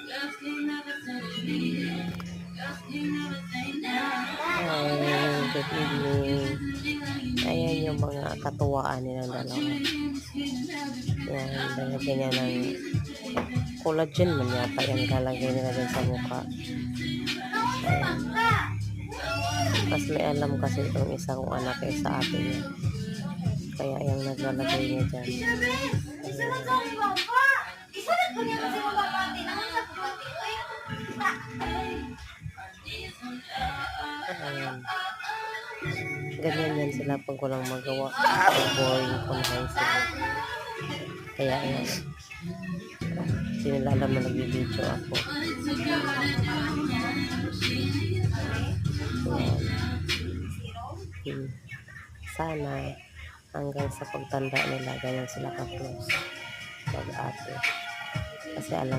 Ay, good evening. Ayan yung mga katuwaan nilang dalawa. Yan, lalagyan niya ng collagen man yata yan lalagay nila dyan sa mukha. Ayan. Mas may alam kasi itong isang anak sa atin niya. Kaya yung naglalagay niya dyan. Ayan. Ganyan yan sila pag walang magawa. Boring kung sila. Kaya yan. Hindi nila alam na nag-video ako. Ayan. Sana hanggang sa pagtanda nila ganyan sila ka-close. Pag-ate. Kasi alam